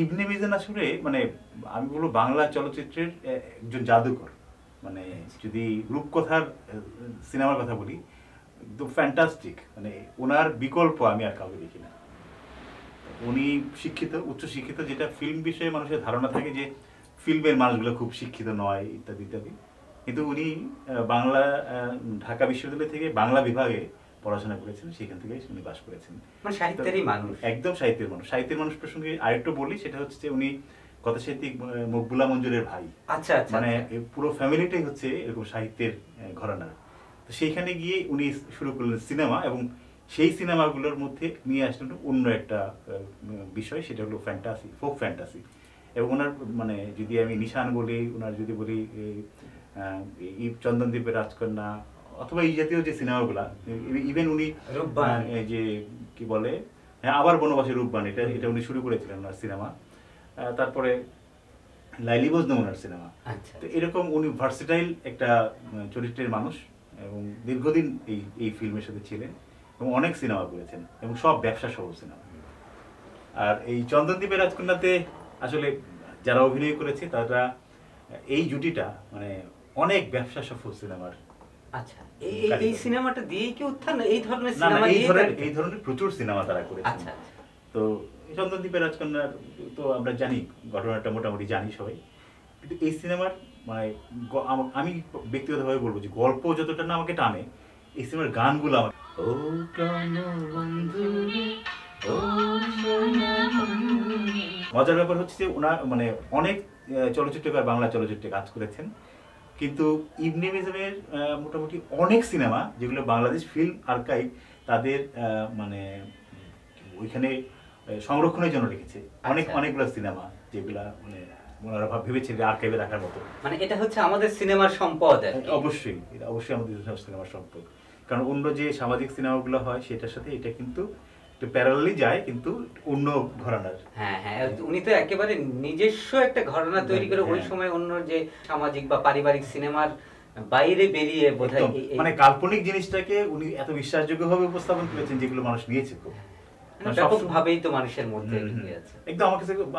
ইবনে মিজান আসলে মানে আমি বলবো বাংলা চলচ্চিত্রের একজন জাদুকর। মানে যদি রূপকথার সিনেমার কথা বলি, একদম ফ্যান্টাস্টিক, মানে ওনার বিকল্প আমি আর কাউকে দেখি না। উনি শিক্ষিত, উচ্চ শিক্ষিত, যেটা ফিল্ম বিষয়ে মানুষের ধারণা থাকে যে ফিল্মের মানুষগুলো খুব শিক্ষিত নয় ইত্যাদি ইত্যাদি, কিন্তু উনি বাংলা ঢাকা বিশ্ববিদ্যালয় থেকে বাংলা বিভাগে পড়াশোনা করেছেন, সেখান থেকে উনি পাশ করেছেন। মানে সাহিত্যেরই মানুষ, একদম সাহিত্যের মানুষ। সাহিত্যের মানুষ প্রসঙ্গে আরেকটু বলি, সেটা হচ্ছে যে উনি কথা সাহিত্যিক মকবুলা মঞ্জুরের ভাই। আচ্ছা আচ্ছা, মানে পুরো ফ্যামিলিটাই হচ্ছে এরকম সাহিত্যের ঘরানার। তো সেইখানে গিয়ে উনি শুরু করলেন সিনেমা, এবং সেই সিনেমাগুলোর মধ্যে নিয়ে আসলেন অন্য একটা বিষয়, সেটা হলো ফ্যান্টাসি, ফোক ফ্যান্টাসি। এবং ওনার মানে যদি আমি নিশান বলি, ওনার যদি বলি চন্দনদ্বীপের রাজকন্যা, অথবা এই জাতীয় যে সিনেমাগুলা, ইভেন উনি যে কি বলে, হ্যাঁ আবার বনবাসী রূপবান, এটা এটা উনি শুরু করেছিলেন ওনার সিনেমা। তারপরে লাইলি মজনু ওনার সিনেমা। তো এরকম উনি ভার্সেটাইল একটা চরিত্রের মানুষ, এবং দীর্ঘদিন এই এই ফিল্মের সাথে ছিলেন এবং অনেক সিনেমা করেছেন, এবং সব ব্যবসা সহ সিনেমা। আর এই চন্দনদ্বীপের রাজকন্যাতে আসলে যারা অভিনয় করেছে তারা, এই জুটিটা মানে অনেক ব্যবসা সফল সিনেমার। আচ্ছা, এই সিনেমাটা দিয়েই কি উত্থান, এই ধরনের সিনেমা, এই ধরনের প্রচুর সিনেমা তারা করেছে। আচ্ছা, তো চন্দনদ্বীপের রাজকন্যার তো আমরা জানি, ঘটনাটা মোটামুটি জানি সবাই, কিন্তু এই সিনেমার মানে আমি ব্যক্তিগতভাবে বলবো যে গল্প যতটা না আমাকে টানে, এই সিনেমার গানগুলো আমার মজার ব্যাপার হচ্ছে যে ওনার মানে অনেক চলচ্চিত্রকার বাংলা চলচ্চিত্রে কাজ করেছেন, কিন্তু ইবনে মিজানের মোটামুটি অনেক সিনেমা যেগুলো বাংলাদেশ ফিল্ম আর্কাইভ তাদের মানে ওইখানে সংরক্ষণের জন্য রেখেছে, অনেকগুলো সিনেমা যেগুলা মানে ওনারা ভেবেছেন যে আর্কাইভে রাখার মতো। মানে এটা হচ্ছে আমাদের সিনেমার সম্পদ। অবশ্যই, এটা অবশ্যই আমাদের সিনেমার সম্পদ, কারণ অন্য যে সামাজিক সিনেমাগুলো হয় সেটার সাথে এটা কিন্তু প্যারালালি যায়, কিন্তু অন্য ঘরানার। হ্যাঁ হ্যাঁ, উনি তো একেবারে নিজস্ব একটা ঘরানা তৈরি করে ওই সময় অন্য যে সামাজিক বা পারিবারিক সিনেমার বাইরে বেরিয়ে বোধহয় মানে কাল্পনিক জিনিসটাকে উনি এত বিশ্বাসযোগ্যভাবে উপস্থাপন করেছেন যেগুলো মানুষ নিয়েছে খুব ব্যাপকভাবেই তো মানুষের মধ্যে আছে। একদম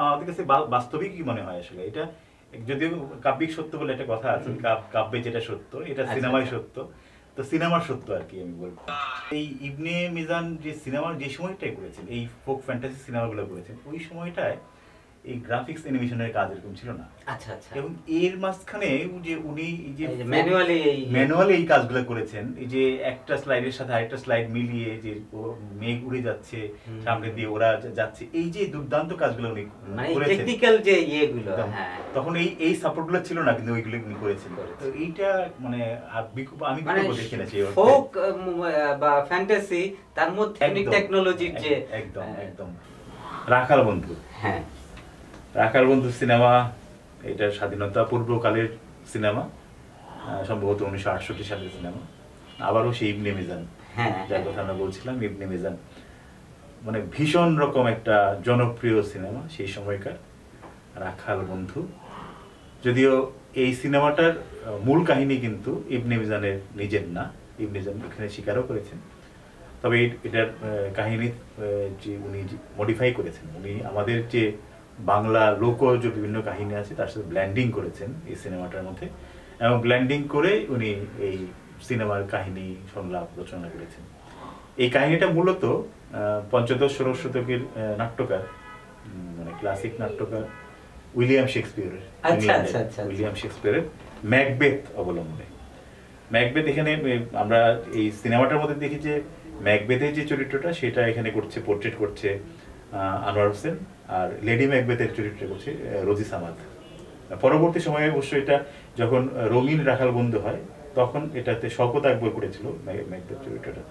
আমাদের কাছে বাস্তবিকই মনে হয় আসলে এটা, যদিও কাব্যিক সত্য বলে একটা কথা আছে, কাব্যে যেটা সত্য এটা সিনেমায় সত্য, তো সিনেমার সত্য আর কি আমি বলবো। এই ইবনে মিজান যে সিনেমার যে সময়টাই করেছেন, এই ফোক ফ্যান্টাসি সিনেমাগুলো করেছেন, ওই সময়টায় এই গ্রাফিক্স অ্যানিমেশনের কাজ এরকম ছিল না। আচ্ছা আচ্ছা, এবং এর মাঝখানে যে উনি এই যে ম্যানুয়ালি এই কাজগুলো করেছেন, এই যে একটা স্লাইডের সাথে আরেকটা স্লাইড মিলিয়ে যে মেঘ উড়ে যাচ্ছে সামনে দিয়ে, ওরা যাচ্ছে, এই যে দুর্দান্ত কাজগুলো উনি করেছেন, টেকনিক্যাল যে ইয়েগুলো, হ্যাঁ তখন এই সাপোর্টগুলো ছিল না, কিন্তু ওইগুলো উনি করেছেন। তো এইটা মানে আমি বিকল্প দেখি না সেই ফোক বা ফ্যান্টাসি, তার মধ্যে টেকনোলজির যে একদম একদম। রাখাল বন্ধু, হ্যাঁ রাখাল বন্ধু সিনেমা, এটা স্বাধীনতা পূর্বকালের সিনেমা, সম্ভবত 1968 সালের সিনেমা। আবারও সেই ইবনে মিজান, যার কথা আমরা বলছিলাম, ইবনে মিজান মানে ভীষণ রকম একটা জনপ্রিয় সিনেমা সেই সময়কার, রাখাল বন্ধু। যদিও এই সিনেমাটার মূল কাহিনী কিন্তু ইবনে মিজানের নিজের না, ইবনে মিজান এখানে স্বীকারও করেছেন, তবে এটার কাহিনী যে উনি মডিফাই করেছেন, উনি আমাদের যে বাংলা লোকজ বিভিন্ন কাহিনী আছে তার সাথে ব্ল্যান্ডিং করেছেন এই সিনেমাটার মধ্যে, এবং ব্ল্যান্ডিং করে উনি এই সিনেমার কাহিনী সংলাপ রচনা করেছেন। এই কাহিনীটা মূলত পঞ্চদশ ষোড়শ শতকের নাট্যকার, মানে ক্লাসিক নাট্যকার উইলিয়াম শেক্সপিয়রের ম্যাকবেথ অবলম্বনে। ম্যাকবেথ, এখানে আমরা এই সিনেমাটার মধ্যে দেখি যে ম্যাকবেথের যে চরিত্রটা সেটা এখানে করছে, পোর্ট্রেট করছে আনোয়ার হোসেন, আর লেডি ম্যাকবেথের চরিত্র করছে রোজি সামাদ। পরবর্তী সময়ে অবশ্য এটা যখন রঙিন রাখাল বন্ধু হয় তখন এটাতে শওকত আকবর করেছিল ম্যাকবেথ চরিত্রটা।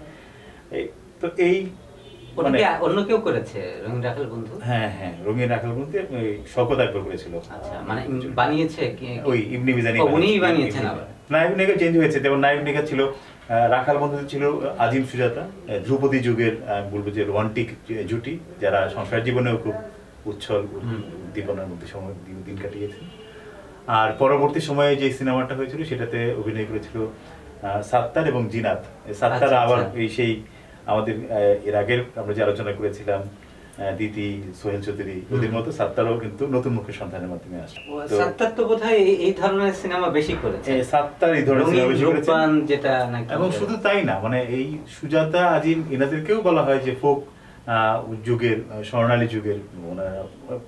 তো এই মানে অন্য কেউ করেছে রঙিন রাখাল বন্ধু? হ্যাঁ হ্যাঁ, রঙিন রাখাল বন্ধু শওকত আকবর করেছিল। আচ্ছা, মানে বানিয়েছে ওই ইবনে মিজানি, উনিই বানিয়েছেন। আবার নায়ক নায়িকা চেঞ্জ হয়েছে, যেমন নায়ক নায়িকা ছিল রাখাল বন্ধু ছিল আজিম সুজাতা, ধ্রুপদী যুগের বলবো যে রোমান্টিক জুটি, যারা সংসার জীবনেও খুব উচ্ছল উদ্দীপনার মধ্যে সময় দিন কাটিয়েছে। আর পরবর্তী সময়ে যে সিনেমাটা হয়েছিল সেটাতে অভিনয় করেছিল সাত্তার এবং জিনাত। সাত্তার আবার এই সেই আমাদের এর আগের আমরা যে আলোচনা করেছিলাম দিতি, সোহেল চৌধুরী, ওদের মতো সাত্তারও কিন্তু নতুন মুখের সন্ধানের মাধ্যমে আসে। সাত্তার তো বোধহয় এই ধরনের সিনেমা বেশি করেছে, সাত্তার এই ধরনের সিনেমা বেশি করেছে, যেটা নাকি। এবং শুধু তাই না, মানে এই সুজাতা, আজিম, এনাদেরকেও বলা হয় যে ফোক যুগের, স্বর্ণালী যুগের,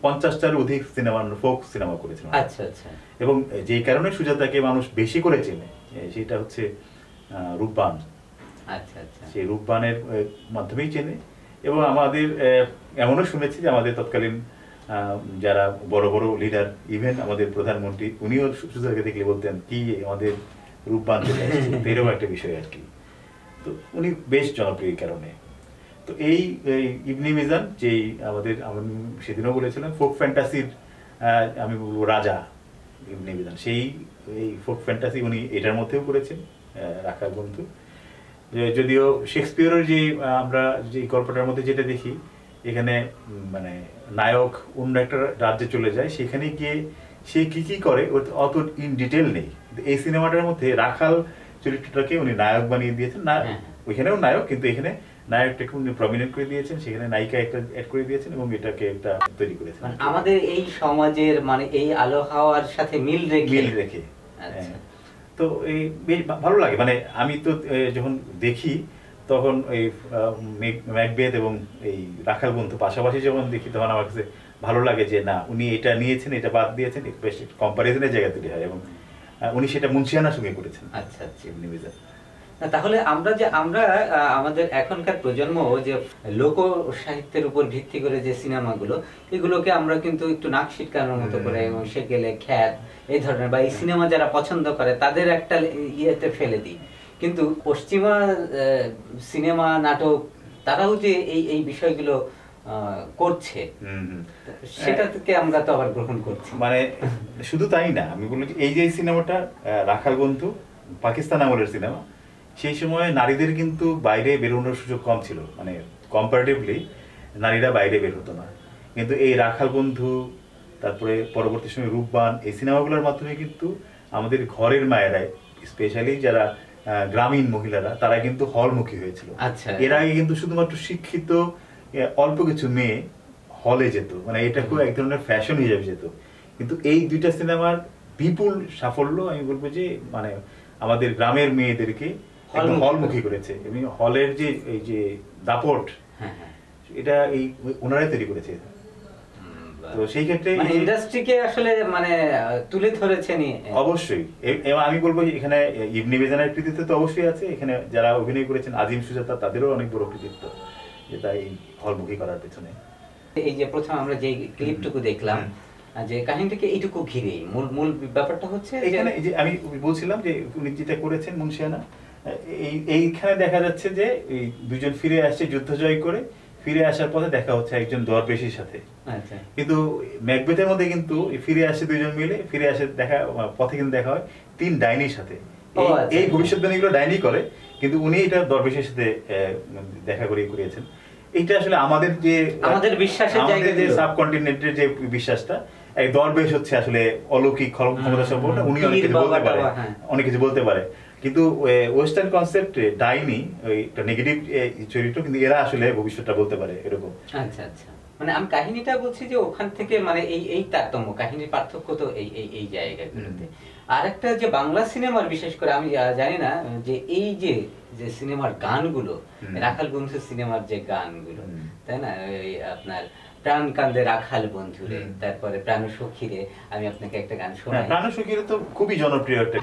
50টার অধিক সিনেমা, ফোক সিনেমা করেছেন। আচ্ছা আচ্ছা। এবং যেই কারণে সুজাতাকে মানুষ বেশি করে চেনে সেটা হচ্ছে রূপবান। আচ্ছা আচ্ছা। সেই রূপবানের মাধ্যমেই চেনে। এবং আমাদের এমনও শুনেছি যে আমাদের তৎকালীন যারা বড় বড় লিডার, ইভেন আমাদের প্রধানমন্ত্রী, উনিও সুজাতাকে দেখলে বলতেন কি আমাদের রূপবান চলে আসছে, এরকম একটা বিষয় আর কি। তো উনি বেশ জনপ্রিয় কারণে। তো এই ইবনে মিজান, যেই আমাদের, আমি সেদিনও বলেছিলাম ফোক ফ্যান্টাসির আমি বলবো রাজা ইবনে মিজান, সেই এই ফোক ফ্যান্টাসি উনি এটার মধ্যেও করেছেন, রাখাল বন্ধু। যদিও শেক্সপিয়রের যে আমরা যে গল্পটার মধ্যে যেটা দেখি, এখানে মানে নায়ক অন্য একটা রাজ্যে চলে যায়, সেখানে গিয়ে সে কি কি করে অত ইন ডিটেল নেই। এই সিনেমাটার মধ্যে রাখাল চরিত্রটাকে উনি নায়ক বানিয়ে দিয়েছেন, না ওইখানেও নায়ক, কিন্তু এখানে নায়কটাকে উনি প্রমিনেন্ট করে দিয়েছেন, সেখানে নায়িকা একটা অ্যাড করে দিয়েছেন এবং এটাকে একটা তৈরি করেছেন আমাদের এই সমাজের, মানে এই আলো হাওয়ার সাথে মিল রেখে। তো এই বেশ ভালো লাগে। মানে আমি তো যখন দেখি তখন এই ম্যাকবেথ এবং এই রাখাল বন্ধু পাশাপাশি যখন দেখি, তখন আমার কাছে ভালো লাগে যে না, উনি এটা নিয়েছেন, এটা বাদ দিয়েছেন, বেশ কম্পারিজনের জায়গা তৈরি হয়। এবং উনি সেটা মুন্সিয়ানার সঙ্গে করেছেন। আচ্ছা আচ্ছা। তাহলে আমরা আমাদের এখনকার প্রজন্ম যে লোক সাহিত্যের উপর ভিত্তি করে যে সিনেমাগুলো, এগুলোকে আমরা কিন্তু একটু নাক সিটকানোর মতো করে, সেকেলে, খ্যাত, এই ধরনের, বা এই সিনেমা যারা পছন্দ করে তাদের একটা ইয়েতে ফেলে দিই। কিন্তু পশ্চিমা সিনেমা, নাটক, তারাও যে এই বিষয়গুলো করছে, সেটাকে আমরা তো আবার গ্রহণ করছি। মানে শুধু তাই না, আমি বলি এই যে সিনেমাটা রাখাল বন্ধু পাকিস্তান আমলের সিনেমা, সেই সময় নারীদের কিন্তু বাইরে বেরোনোর সুযোগ কম ছিল, মানে কম্পারেটিভলি নারীরা বাইরে বের হতো না। কিন্তু এই রাখাল বন্ধু, তারপরে পরবর্তী সময় রূপবান, এই সিনেমাগুলোর মাধ্যমে কিন্তু আমাদের ঘরের মায়েরাই, স্পেশালি যারা গ্রামীণ মহিলারা, তারা কিন্তু হলমুখী হয়েছিল। আচ্ছা। এর আগে কিন্তু শুধুমাত্র শিক্ষিত অল্প কিছু মেয়ে হলে যেত, মানে এটা খুব এক ধরনের ফ্যাশন হিসেবে যেত। কিন্তু এই দুইটা সিনেমার বিপুল সাফল্য, আমি বলবো যে মানে আমাদের গ্রামের মেয়েদেরকে হলমুখী করেছে। এবং হলের যে এই যে দাপট, এটা এই ওনারাই তৈরি করেছে। তো সেই ক্ষেত্রে ইন্ডাস্ট্রিকে আসলে মানে তুলে ধরেছেন অবশ্যই। আমি বলবো এখানে ইবনে মিজানের কৃতিত্ব তো অবশ্যই আছে, এখানে যারা অভিনয় করেছেন আজিম, সুজাতা, তাদেরও অনেক বড় কৃতিত্ব যেটা এই হলমুখী করার পেছনে। এই যে প্রথম আমরা যে ক্লিপটুকু দেখলাম, যে কাহিনীটাকে এইটুকু ঘিরে মূল ব্যাপারটা হচ্ছে এখানে যে আমি বলছিলাম যে উনি যেটা করেছেন মুন্সিয়ানা, এইখানে দেখা যাচ্ছে যে এই দুজন ফিরে আসছে যুদ্ধ জয় করে, ফিরে আসার পথে দেখা হচ্ছে একজন দরবেশীর সাথে। আচ্ছা। কিন্তু ম্যাকবেথের মধ্যে কিন্তু ফিরে আসে দুজন মিলে, ফিরে আসে দেখা পথে কিন্তু দেখা হয় 3 ডাইনির সাথে। এই ভবিষ্যৎবাণীগুলো ডাইনি করে, কিন্তু উনি এটা দরবেশীর সাথে দেখা করিয়েছেন। এইটা আসলে আমাদের যে বিশ্বাসের জায়গা, যে সাবকন্টিনেন্টের যে বিশ্বাসটা, এই দরবেশ হচ্ছে আসলে অলৌকিক ক্ষমতা সম্পন্ন, উনি অনেক কিছু বলতে পারে, অনেক কিছু বলতে পারে। কিন্তু ওয়েস্টার্ন কনসেপ্টে ডাইনি একটা নেগেটিভ চরিত্র, কিন্তু এরা আসলে ভবিষ্যৎটা বলতে পারে, এরকম। আচ্ছা আচ্ছা। মানে আমি কাহিনীটা বলছি যে ওখান থেকে, মানে এই তারতম্য, কাহিনীর পার্থক্য তো এই জায়গাগুলোতে। আর একটা যে বাংলা সিনেমার, বিশেষ করে আমি জানি না যে এই যে সিনেমার গানগুলো, রাখাল বন্ধু সিনেমার যে গানগুলো, তাই না, আপনার প্রাণ কান্দে রাখাল বন্ধুরে, তারপরে প্রাণ সখীরে, আমি আপনাকে একটা গান শোনাই। প্রাণ সখীরে তো খুবই জনপ্রিয় একটা।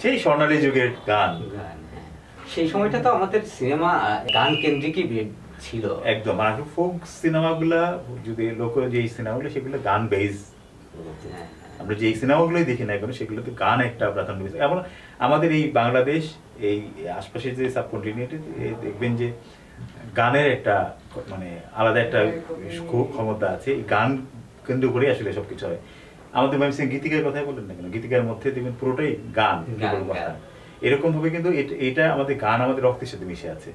সেই স্বর্ণালী যুগের গান। সেই সময়টা তো আমাদের সিনেমা গান কেন্দ্রিকই ছিল একদম। আর ফোক সিনেমাগুলা, যদি লোক যে সিনেমাগুলো, সেগুলো গান বেস। আমরা যে সিনেমাগুলোই দেখি না এখন, সেগুলোতে গান একটা প্রাধান্য দিয়েছে। এমন আমাদের এই বাংলাদেশ, এই আশপাশে যে সাবকন্টিনেন্টে দেখবেন যে গানের একটা মানে আলাদা একটা ক্ষমতা আছে। এই গান কেন্দ্র করে আসলে সবকিছু হয়। আমাদের গীতিকার কথাই বললেন না কেন, গীতিকার মধ্যে দেখবেন পুরোটাই গান। এরকম ভাবে কিন্তু এটা আমাদের গান আমাদের রক্তের সাথে মিশে আছে।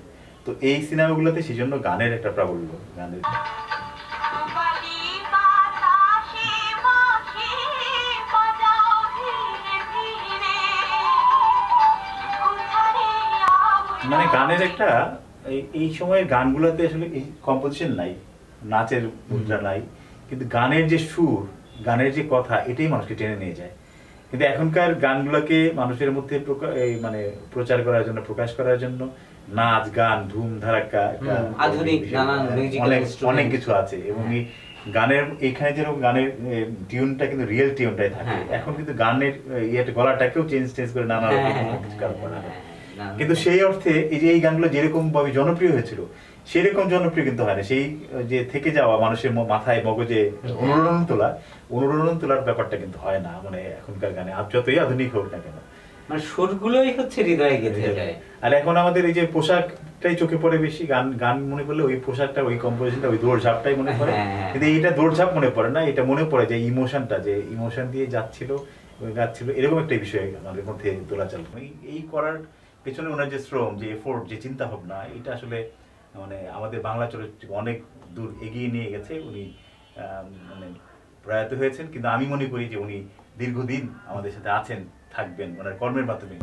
তো এই সিনেমাগুলোতে সেই জন্য গানের একটা প্রাবল্য, গানের। মানে গানের একটা এই সময়ের গানগুলোতে আসলে এই কম্পোজিশন নাই, নাচের মুদ্রা নাই, কিন্তু গানের যে সুর, গানের যে কথা, এটাই মানুষকে টেনে নিয়ে যায়। কিন্তু এখনকার গানগুলোকে মানুষের মধ্যে মানে প্রচার করার জন্য, প্রকাশ করার জন্য নাচ গান ধুম ধারাক্কা আধুনিক নানান অনেক কিছু আছে, এবং এই গানের এইখানে যেরকম গানের টিউনটা কিন্তু রিয়েল টিউনটাই থাকে। এখন কিন্তু গানের ইয়েটা গলাটাকেও চেঞ্জ করে নানা রকম করা হয়। কিন্তু সেই অর্থে এই যে এই গানগুলো যেরকম ভাবে জনপ্রিয় হয়েছিল সেরকম জনপ্রিয় কিন্তু হয় না। সেই যে থেকে যাওয়া মানুষের মাথায় মগজে অনুরণন তোলার ব্যাপারটা কিন্তু হয় না মানে এখনকার গানে, যতই আধুনিক হোক না কেন, মানে সুরগুলোই হচ্ছে হৃদয়ে গেঁথে যায়। আর এখন আমাদের এই যে পোশাকটাই চোখে পড়ে বেশি, গান মনে করলে ওই পোশাকটা, ওই কম্পোজিশনটা, ওই দৌড়ঝাপটাই মনে পড়ে। কিন্তু এইটা দৌড়ঝাপ মনে পড়ে না, এটা মনে পড়ে যে ইমোশনটা, যে ইমোশন দিয়ে যাচ্ছিল, গাচ্ছিল, এরকম একটা বিষয় আমাদের মধ্যে দোলাচল। এই করার পেছনে ওনার যে শ্রম, যে এফোর্ট, যে চিন্তা ভাবনা, এটা আসলে মানে আমাদের বাংলা চলচ্চিত্রকে অনেক দূর এগিয়ে নিয়ে গেছে। উনি মানে প্রয়াত হয়েছেন, কিন্তু আমি মনে করি যে উনি দীর্ঘদিন আমাদের সাথে আছেন, থাকবেন ওনার কর্মের মাধ্যমে।